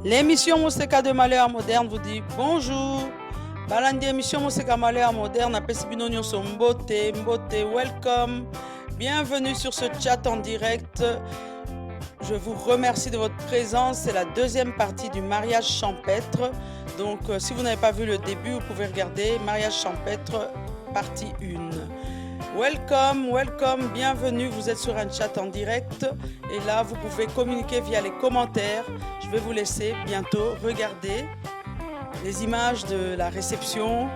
L'émission Moseka de Malheur Moderne vous dit bonjour. Balandi émission Moseka Malheur Moderne, Apesibinonio Sombote, Mbote, welcome. Bienvenue sur ce chat en direct. Je vous remercie de votre présence. C'est la deuxième partie du mariage champêtre. Donc, si vous n'avez pas vu le début, vous pouvez regarder mariage champêtre, partie 1. Welcome, welcome, bienvenue. Vous êtes sur un chat en direct. Et là, vous pouvez communiquer via les commentaires. Je vais vous laisser bientôt regarder les images de la réception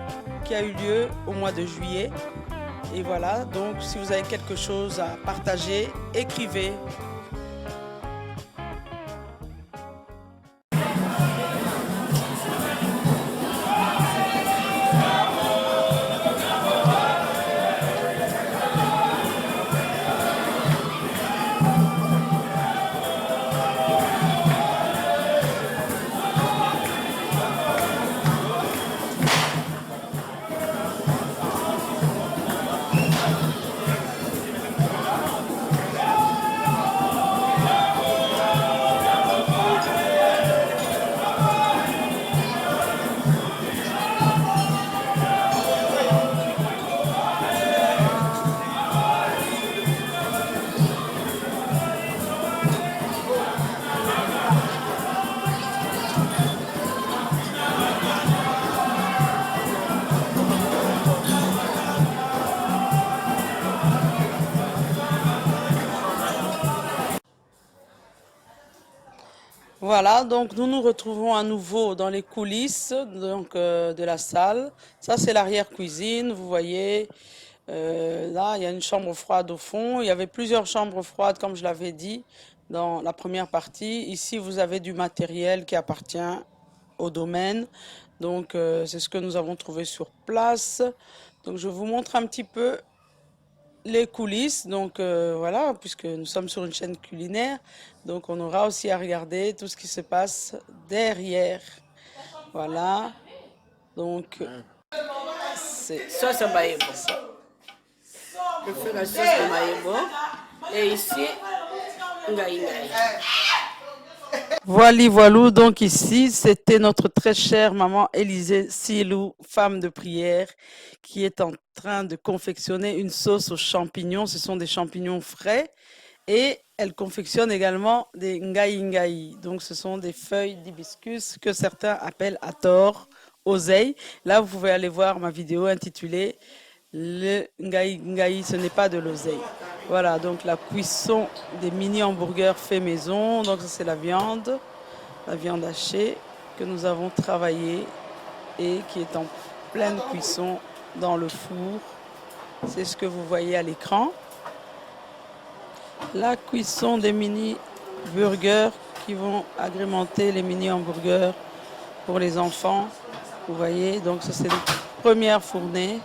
qui a eu lieu au mois de juillet. Et voilà, donc si vous avez quelque chose à partager, écrivez. Voilà, donc nous nous retrouvons à nouveau dans les coulisses de la salle. Ça, c'est l'arrière-cuisine, vous voyez. Là, il y a une chambre froide au fond. Il y avait plusieurs chambres froides, comme je l'avais dit, dans la première partie. Ici, vous avez du matériel qui appartient au domaine. Donc, c'est ce que nous avons trouvé sur place. Donc, je vous montre un petit peu les coulisses, donc voilà, puisque nous sommes sur une chaîne culinaire, donc on aura aussi à regarder tout ce qui se passe derrière. Voilà, donc c'est Sauce maïbo. Je fais la sauce de maïbo. Et ici, ngai ngai. Voilou, donc ici, c'était notre très chère maman Élisée Silou, femme de prière, qui est en train de confectionner une sauce aux champignons. Ce sont des champignons frais et elle confectionne également des ngai ngai. Donc ce sont des feuilles d'hibiscus que certains appellent à tort oseille. Là, vous pouvez aller voir ma vidéo intitulée le ngai ngai, ce n'est pas de l'oseille. Voilà, donc la cuisson des mini hamburgers fait maison. Donc ça c'est la viande hachée que nous avons travaillée et qui est en pleine cuisson dans le four. C'est ce que vous voyez à l'écran. La cuisson des mini burgers qui vont agrémenter les mini hamburgers pour les enfants. Vous voyez, donc ça c'est une première fournée.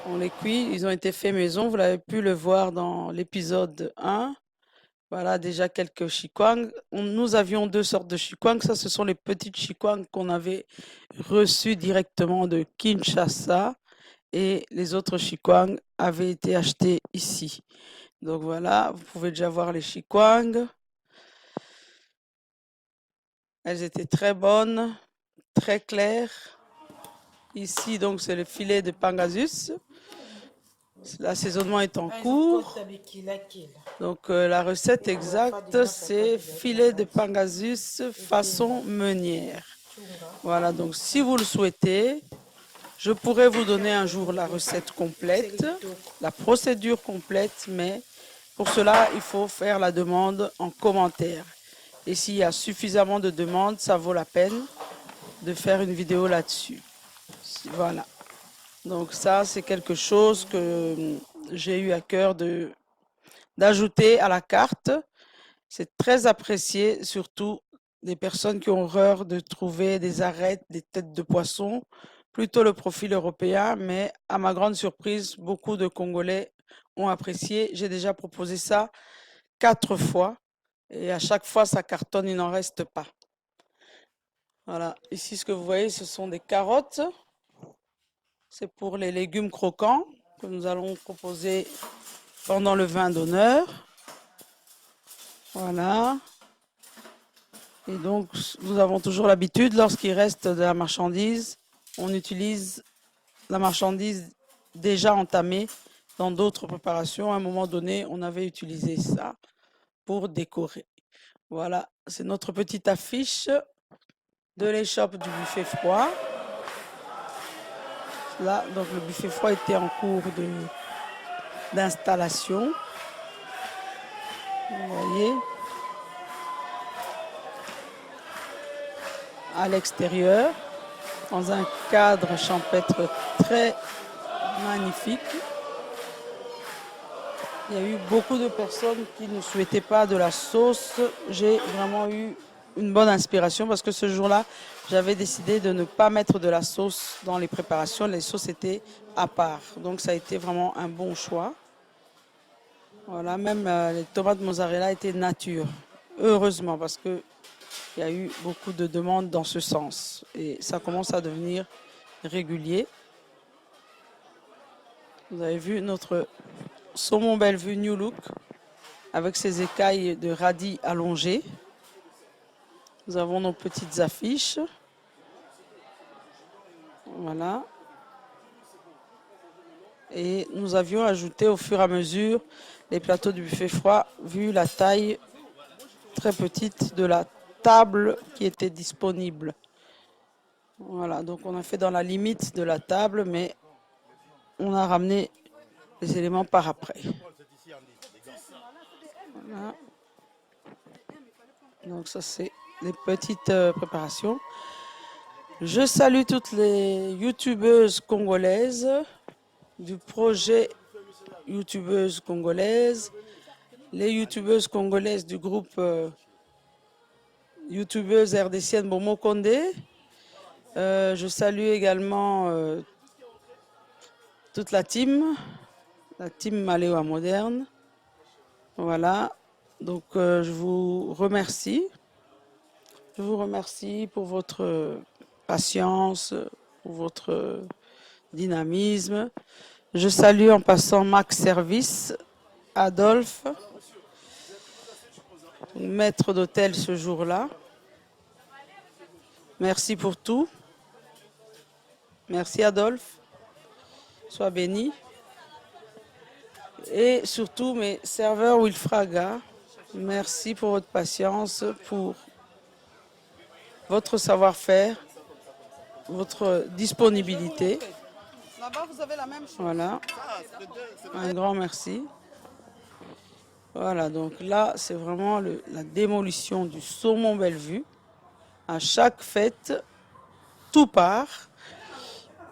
On les cuit, ils ont été faits maison, vous l'avez pu le voir dans l'épisode 1. Voilà déjà quelques chikwang. Nous avions deux sortes de chikwang. Ça, ce sont les petites chikwang qu'on avait reçues directement de Kinshasa. Et les autres chikwang avaient été achetés ici. Donc voilà, vous pouvez déjà voir les chikwang. Elles étaient très bonnes, très claires. Ici, donc, c'est le filet de Pangasus. L'assaisonnement est en cours. Donc la recette exacte, c'est filet de Pangasus façon meunière. Voilà, donc si vous le souhaitez, je pourrais vous donner un jour la recette complète, la procédure complète, mais pour cela, il faut faire la demande en commentaire. Et s'il y a suffisamment de demandes, ça vaut la peine de faire une vidéo là-dessus. Voilà. Donc ça, c'est quelque chose que j'ai eu à cœur d'ajouter à la carte. C'est très apprécié, surtout des personnes qui ont horreur de trouver des arêtes, des têtes de poisson, plutôt le profil européen, mais à ma grande surprise, beaucoup de Congolais ont apprécié. J'ai déjà proposé ça 4 fois et à chaque fois, ça cartonne, il n'en reste pas. Voilà, ici ce que vous voyez, ce sont des carottes. C'est pour les légumes croquants que nous allons proposer pendant le vin d'honneur. Voilà. Et donc, nous avons toujours l'habitude, lorsqu'il reste de la marchandise, on utilise la marchandise déjà entamée dans d'autres préparations. À un moment donné, on avait utilisé ça pour décorer. Voilà, c'est notre petite affiche de l'échoppe du buffet froid. Là, donc le buffet froid était en cours d'installation. Vous voyez, à l'extérieur, dans un cadre champêtre très magnifique. Il y a eu beaucoup de personnes qui ne souhaitaient pas de la sauce. J'ai vraiment eu une bonne inspiration parce que ce jour-là, j'avais décidé de ne pas mettre de la sauce dans les préparations. Les sauces étaient à part. Donc ça a été vraiment un bon choix. Voilà, même les tomates mozzarella étaient nature. Heureusement, parce qu'il y a eu beaucoup de demandes dans ce sens. Et ça commence à devenir régulier. Vous avez vu notre saumon Bellevue New Look avec ses écailles de radis allongées. Nous avons nos petites affiches. Voilà. Et nous avions ajouté au fur et à mesure les plateaux du buffet froid, vu la taille très petite de la table qui était disponible. Voilà, donc on a fait dans la limite de la table, mais on a ramené les éléments par après. Voilà. Donc ça, c'est les petites préparations. Je salue toutes les youtubeuses congolaises du projet youtubeuses congolaises, les youtubeuses congolaises du groupe youtubeuse RDCienne Momo Condé. Je salue également toute la team Maléwa Moderne. Voilà, donc je vous remercie. Je vous remercie pour votre patience, pour votre dynamisme. Je salue en passant Max Service, Adolphe, maître d'hôtel ce jour-là. Merci pour tout. Merci Adolphe. Sois béni. Et surtout mes serveurs Wilfraga, merci pour votre patience, pour votre savoir-faire, votre disponibilité. Là-bas, vous avez la même chose. Voilà. Un grand merci. Voilà, donc là, c'est vraiment la démolition du saumon Bellevue. À chaque fête, tout part.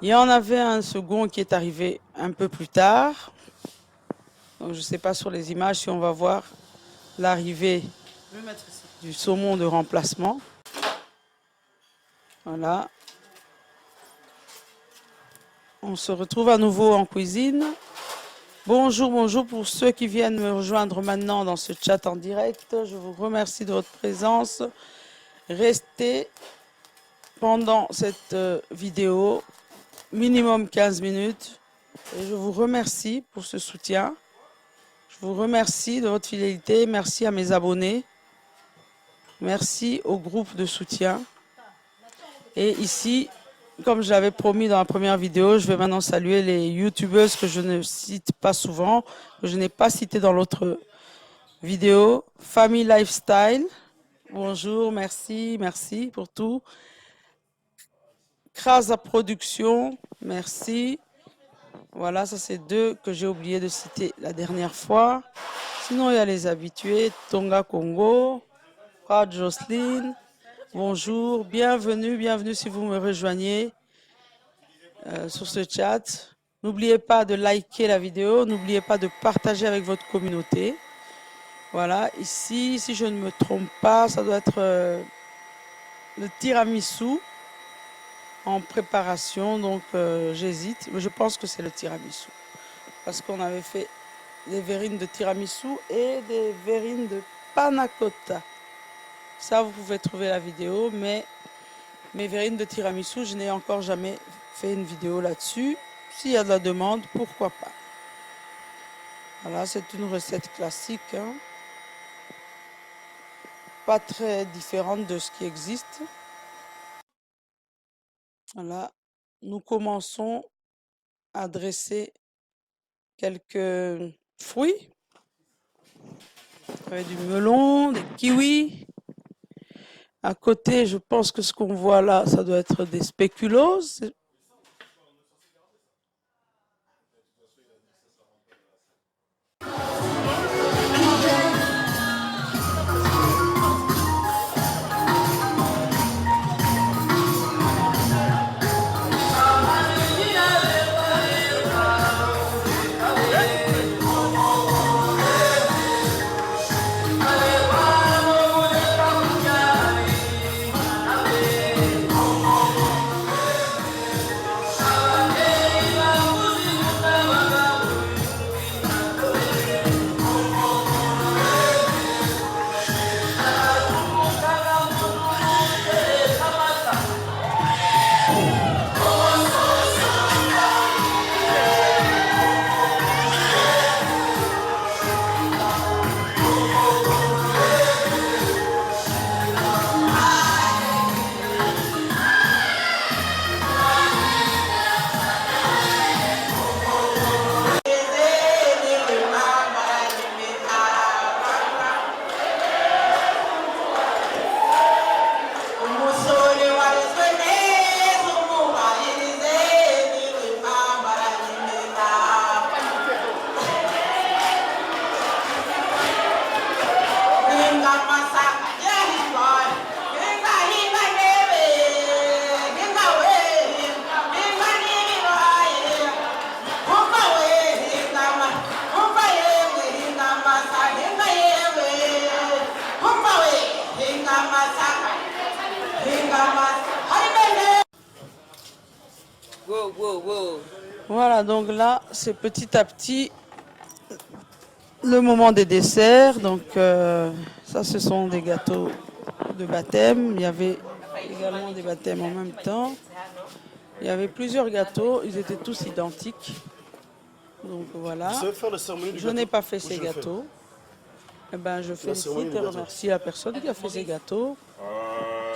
Il y en avait un second qui est arrivé un peu plus tard. Donc, je ne sais pas sur les images si on va voir l'arrivée du saumon de remplacement. Voilà. On se retrouve à nouveau en cuisine. Bonjour, bonjour pour ceux qui viennent me rejoindre maintenant dans ce chat en direct. Je vous remercie de votre présence. Restez pendant cette vidéo, minimum 15 minutes. Et je vous remercie pour ce soutien. Je vous remercie de votre fidélité. Merci à mes abonnés. Merci au groupe de soutien. Et ici, comme je l'avais promis dans la première vidéo, je vais maintenant saluer les youtubeuses que je ne cite pas souvent, que je n'ai pas citées dans l'autre vidéo. Family Lifestyle, bonjour, merci, merci pour tout. Krasa Production, merci. Voilà, ça c'est deux que j'ai oublié de citer la dernière fois. Sinon, il y a les habitués, Tonga Congo, Rad Jocelyne, bonjour, bienvenue, bienvenue si vous me rejoignez sur ce chat. N'oubliez pas de liker la vidéo, n'oubliez pas de partager avec votre communauté. Voilà, ici, si je ne me trompe pas, ça doit être le tiramisu en préparation, donc j'hésite, mais je pense que c'est le tiramisu. Parce qu'on avait fait des verrines de tiramisu et des verrines de panna cotta. Ça, vous pouvez trouver la vidéo, mais mes verrines de tiramisu, je n'ai encore jamais fait une vidéo là-dessus. S'il y a de la demande, pourquoi pas. Voilà, c'est une recette classique. Hein. pas très différente de ce qui existe. Voilà, nous commençons à dresser quelques fruits. Il y avait du melon, des kiwis. À côté, je pense que ce qu'on voit là, ça doit être des spéculoos. Voilà, donc là, c'est petit à petit le moment des desserts. Donc ça, ce sont des gâteaux de baptême. Il y avait également des baptêmes en même temps. Il y avait plusieurs gâteaux, ils étaient tous identiques. Donc voilà. Je n'ai pas fait ces gâteaux. Eh ben, je félicite et remercie la personne qui a fait ces gâteaux.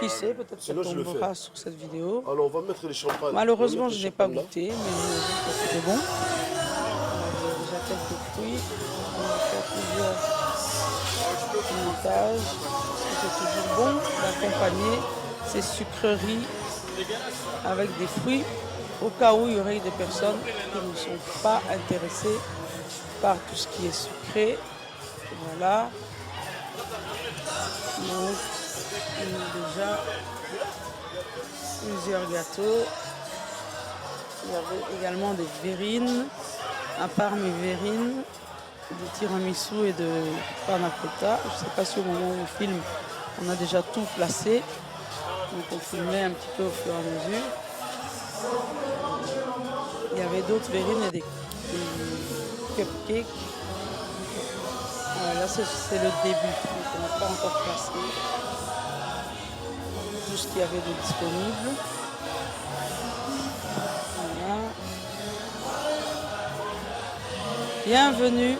Qui sait, peut-être qu'elle tombera sur cette vidéo. Alors, on va mettre les champagnes. Malheureusement, je n'ai pas goûté, mais c'était bon. J'ai déjà quelques fruits. On va faire plusieurs montages. C'est toujours bon d'accompagner ces sucreries avec des fruits, au cas où il y aurait des personnes qui ne sont pas intéressées par tout ce qui est sucré. Voilà. Donc, il y a déjà plusieurs gâteaux. Il y avait également des verrines, à part mes verrines, de tiramisu et de panna cotta. Je ne sais pas si au moment où on filme, on a déjà tout placé. Donc on filmait un petit peu au fur et à mesure. Il y avait d'autres verrines et des cupcakes. Là, c'est le début, donc on n'a pas encore placé tout ce qu'il y avait de disponible. Voilà. Bienvenue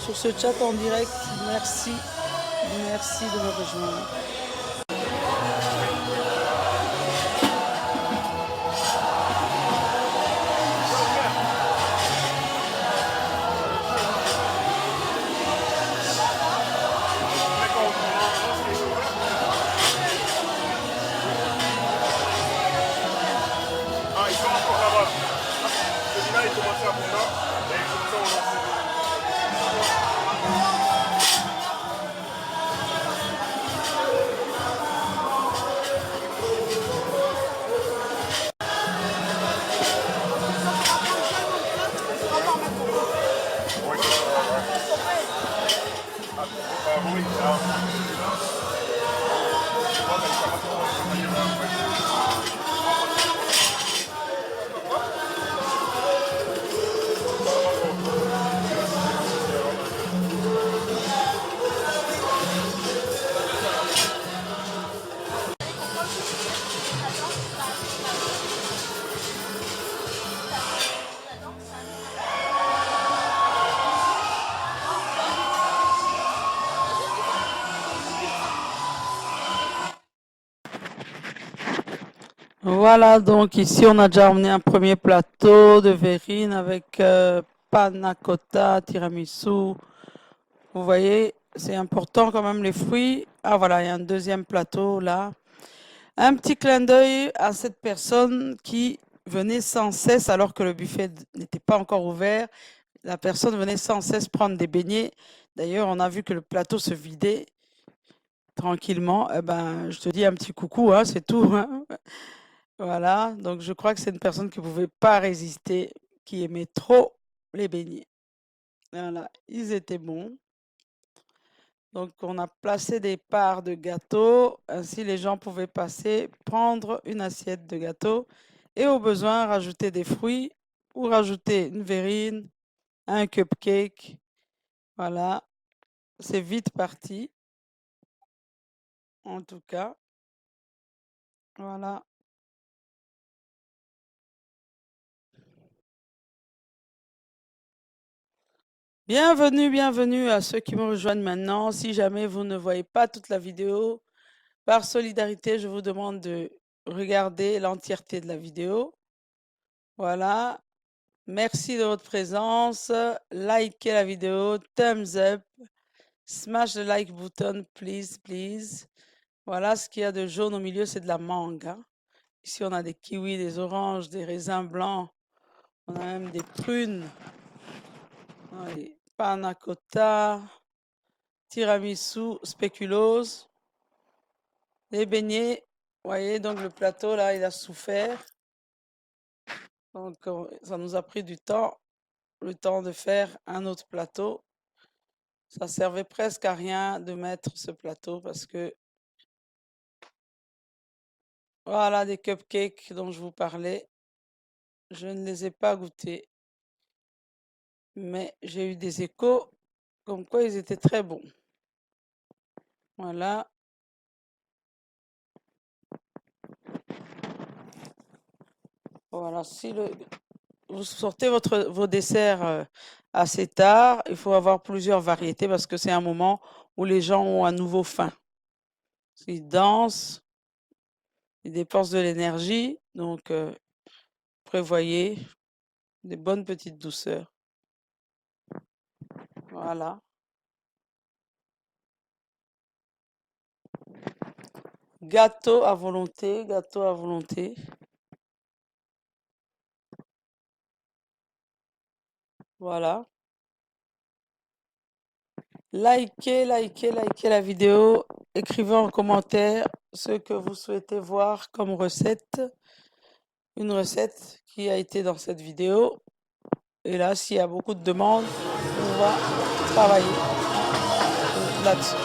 sur ce chat en direct. Merci de me rejoindre. Voilà, donc ici on a déjà emmené un premier plateau de verrine avec panna cotta, tiramisu. Vous voyez, c'est important quand même les fruits. Ah voilà, il y a un deuxième plateau là. Un petit clin d'œil à cette personne qui venait sans cesse alors que le buffet n'était pas encore ouvert. La personne venait sans cesse prendre des beignets. D'ailleurs, on a vu que le plateau se vidait tranquillement. Eh ben, je te dis un petit coucou, hein, c'est tout, hein. Voilà, donc je crois que c'est une personne qui ne pouvait pas résister, qui aimait trop les beignets. Voilà, ils étaient bons. Donc on a placé des parts de gâteau, ainsi les gens pouvaient passer, prendre une assiette de gâteau et au besoin rajouter des fruits ou rajouter une verrine, un cupcake. Voilà, c'est vite parti, en tout cas. Voilà. Bienvenue à ceux qui me rejoignent maintenant. Si jamais vous ne voyez pas toute la vidéo, par solidarité, je vous demande de regarder l'entièreté de la vidéo. Voilà. Merci de votre présence. Likez la vidéo, thumbs up, smash the like button, please, please. Voilà, ce qu'il y a de jaune au milieu, c'est de la mangue, hein. Ici, on a des kiwis, des oranges, des raisins blancs. On a même des prunes. Oui. Panna cotta, tiramisu, spéculoos, des beignets. Vous voyez, donc le plateau, là, il a souffert. Donc, ça nous a pris du temps, le temps de faire un autre plateau. Ça servait presque à rien de mettre ce plateau parce que, voilà, des cupcakes dont je vous parlais. Je ne les ai pas goûtés, mais j'ai eu des échos comme quoi ils étaient très bons. Voilà. Voilà, si vous sortez vos desserts assez tard, il faut avoir plusieurs variétés parce que c'est un moment où les gens ont à nouveau faim. Ils dansent, ils dépensent de l'énergie, donc prévoyez des bonnes petites douceurs. Voilà. Gâteau à volonté, gâteau à volonté. Voilà. Likez la vidéo. Écrivez en commentaire ce que vous souhaitez voir comme recette. Une recette qui a été dans cette vidéo. Et là, s'il y a beaucoup de demandes, on va travailler là-dessus.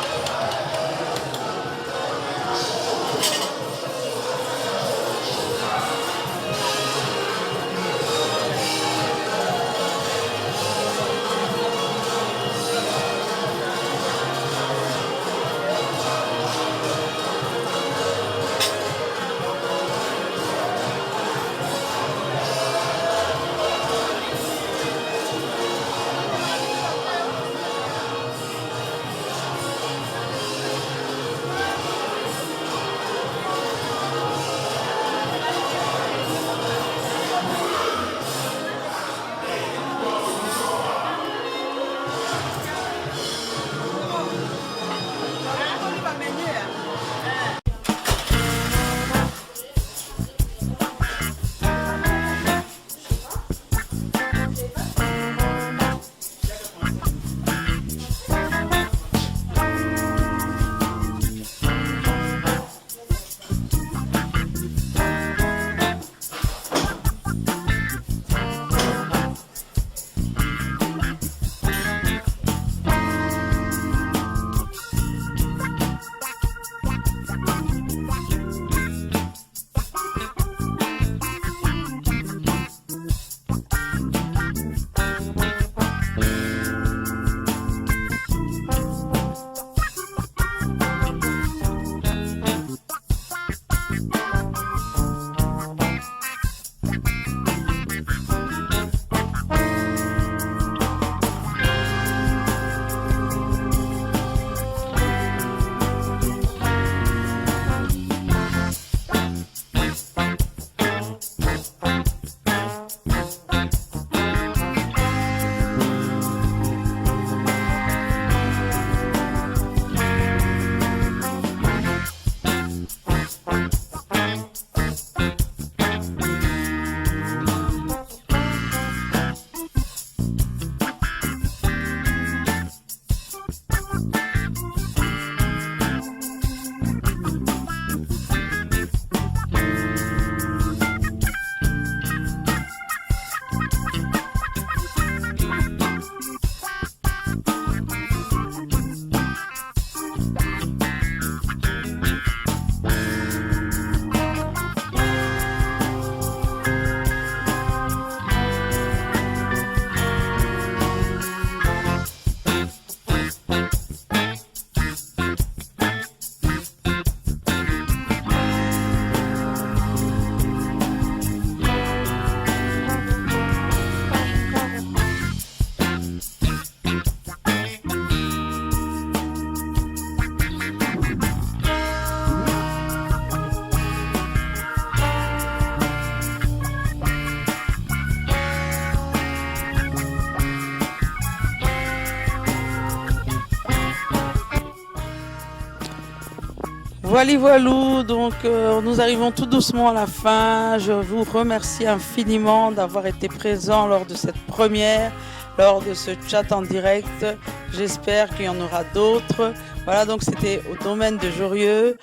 Voilà, voilà, donc nous arrivons tout doucement à la fin. Je vous remercie infiniment d'avoir été présent lors de cette première, lors de ce chat en direct. J'espère qu'il y en aura d'autres. Voilà, donc c'était au domaine de Jorieux,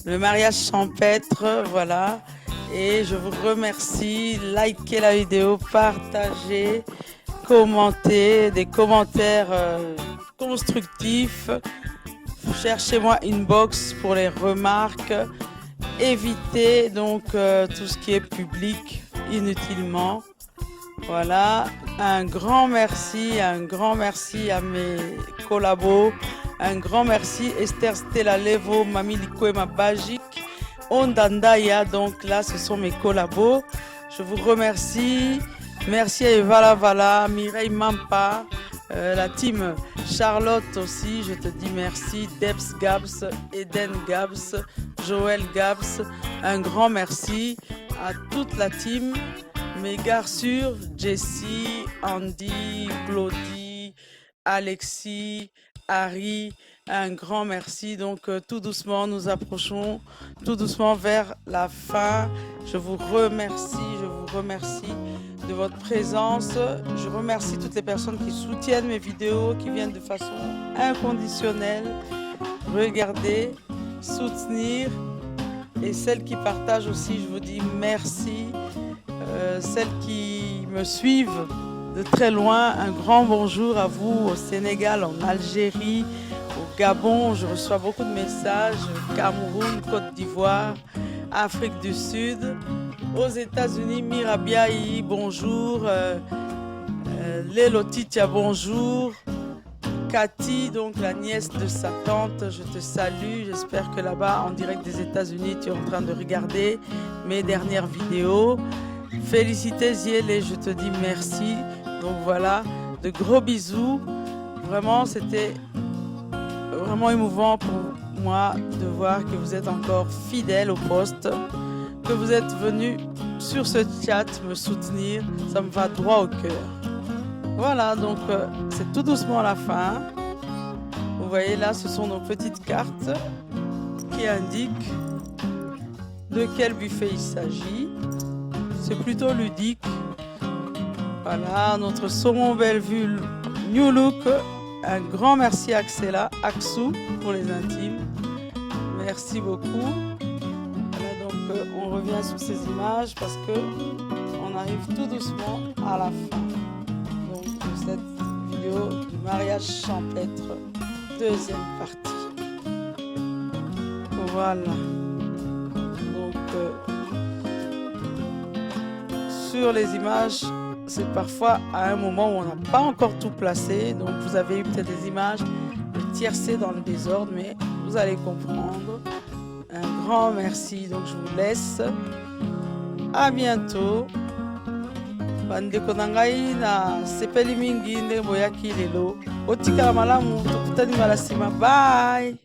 le mariage champêtre, voilà. Et je vous remercie. Likez la vidéo, partagez, commentez, des commentaires constructifs. Cherchez-moi une box pour les remarques. Évitez donc tout ce qui est public inutilement. Voilà, un grand merci à mes collabos. Un grand merci Esther Stella Levo, Mami Likoema Bajik, Ondandaya. Donc là, ce sont mes collabos. Je vous remercie. Merci à Eva Vala, Mireille Mampa. La team Charlotte aussi, je te dis merci. Debs Gabs, Eden Gabs, Joël Gabs, un grand merci à toute la team. Mes garçons, Jessie, Andy, Claudie, Alexis, Harry, un grand merci. Donc tout doucement, nous approchons tout doucement vers la fin. Je vous remercie de votre présence. Je remercie toutes les personnes qui soutiennent mes vidéos, qui viennent de façon inconditionnelle regarder, soutenir, et celles qui partagent aussi, je vous dis merci. Celles qui me suivent de très loin, un grand bonjour à vous au Sénégal, en Algérie, au Gabon. Je reçois beaucoup de messages, Cameroun, Côte d'Ivoire, Afrique du Sud. Aux États-Unis, Mirabiaï, bonjour. Lélo Titia, bonjour. Cathy, donc la nièce de sa tante, je te salue. J'espère que là-bas, en direct des États-Unis, tu es en train de regarder mes dernières vidéos. Félicité Ziel et je te dis merci. Donc voilà, de gros bisous. Vraiment, c'était vraiment émouvant pour moi de voir que vous êtes encore fidèles au poste, que vous êtes venus sur ce chat me soutenir. Ça me va droit au cœur. Voilà, donc c'est tout doucement la fin. Vous voyez là, ce sont nos petites cartes qui indiquent de quel buffet il s'agit. C'est plutôt ludique. Voilà, notre saumon Bellevue New Look. Un grand merci à Axela, Axou pour les intimes. Merci beaucoup. Voilà, donc on revient sur ces images parce que on arrive tout doucement à la fin. Donc de cette vidéo du mariage champêtre, deuxième partie. Voilà. Donc sur les images, c'est parfois à un moment où on n'a pas encore tout placé. Donc vous avez eu peut-être des images de tiercé dans le désordre, mais vous allez comprendre. Un grand merci. Donc je vous laisse. À bientôt. Bandeko nangai na sepeli mingi nde boyaki lelo. Otika malamu tokutani malasima. Bye.